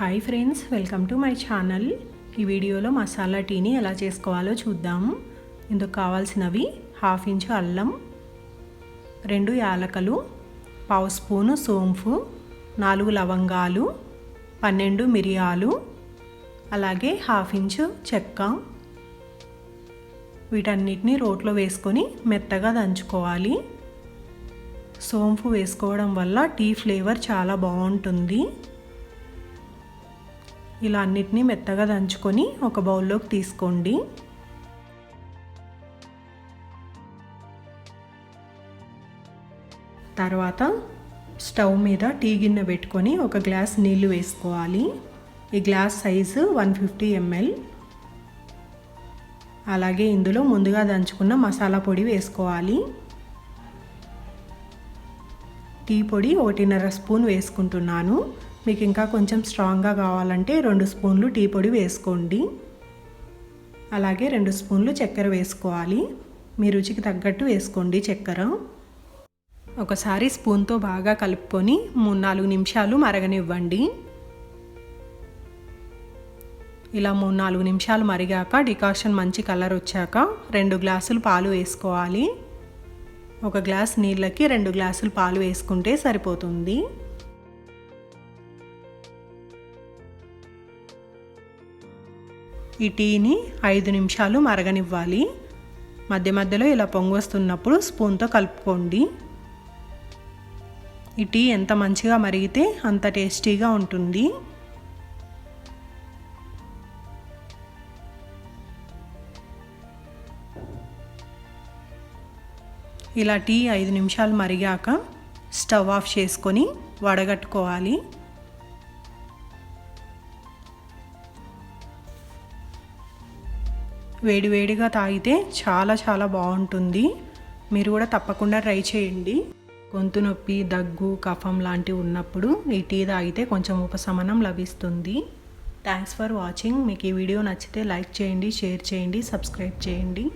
Hi friends, welcome to my channel. ఈ వీడియోలో మసాలా టీని ఎలా చేసుకోవాలో చూద్దాము. ఇందుకు కావాల్సినవి 1/2 ఇంచు అల్లం, 2 యాలకులు, 1/2 స్పూను సోంపు, 4 లవంగాలు, 12 మిరియాలు, అలాగే 1/2 ఇంచు చెక్క. వీటన్నిటిని రోట్లో వేసుకొని మెత్తగా దంచుకోవాలి. సోంపు వేసుకోవడం వల్ల టీ ఫ్లేవర్ చాలా బాగుంటుంది. ఇలా అన్నిటినీ మెత్తగా దంచుకొని ఒక బౌల్లోకి తీసుకోండి. తర్వాత స్టవ్ మీద టీ గిన్నె పెట్టుకొని ఒక గ్లాస్ నీళ్లు వేసుకోవాలి. ఈ గ్లాస్ సైజు 150 ml. అలాగే ఇందులో ముందుగా దంచుకున్న మసాలా పొడి వేసుకోవాలి. టీ పొడి 1.5 స్పూన్ వేసుకుంటున్నాను. మీకు ఇంకా కొంచెం స్ట్రాంగ్గా కావాలంటే 2 స్పూన్లు టీ పొడి వేసుకోండి. అలాగే 2 స్పూన్లు చక్కెర వేసుకోవాలి. మీ రుచికి తగ్గట్టు వేసుకోండి చక్కెర. ఒకసారి స్పూన్తో బాగా కలుపుకొని 3-4 నిమిషాలు మరగనివ్వండి. ఇలా 3-4 నిమిషాలు మరిగాక డికాషన్ మంచి కలర్ వచ్చాక 2 గ్లాసులు పాలు వేసుకోవాలి. ఒక గ్లాస్ నీళ్ళకి 2 గ్లాసులు పాలు వేసుకుంటే సరిపోతుంది. ఈ టీని 5 నిమిషాలు మరగనివ్వాలి. మధ్య మధ్యలో ఇలా పొంగు వస్తున్నప్పుడు స్పూన్తో కలుపుకోండి. ఈ టీ ఎంత మంచిగా మరిగితే అంత టేస్టీగా ఉంటుంది. ఇలా టీ 5 నిమిషాలు మరిగాక స్టవ్ ఆఫ్ చేసుకొని వడగట్టుకోవాలి. వేడివేడిగా తాగితే చాలా బాగుంటుంది. మీరు కూడా తప్పకుండా ట్రై చేయండి. గొంతు నొప్పి, దగ్గు, కఫం లాంటివి ఉన్నప్పుడు ఈ టీ తాగితే కొంచెం ఉపశమనం లభిస్తుంది. Thanks for watching. మీకు ఈ వీడియో నచ్చితే లైక్ చేయండి, షేర్ చేయండి, సబ్స్క్రైబ్ చేయండి.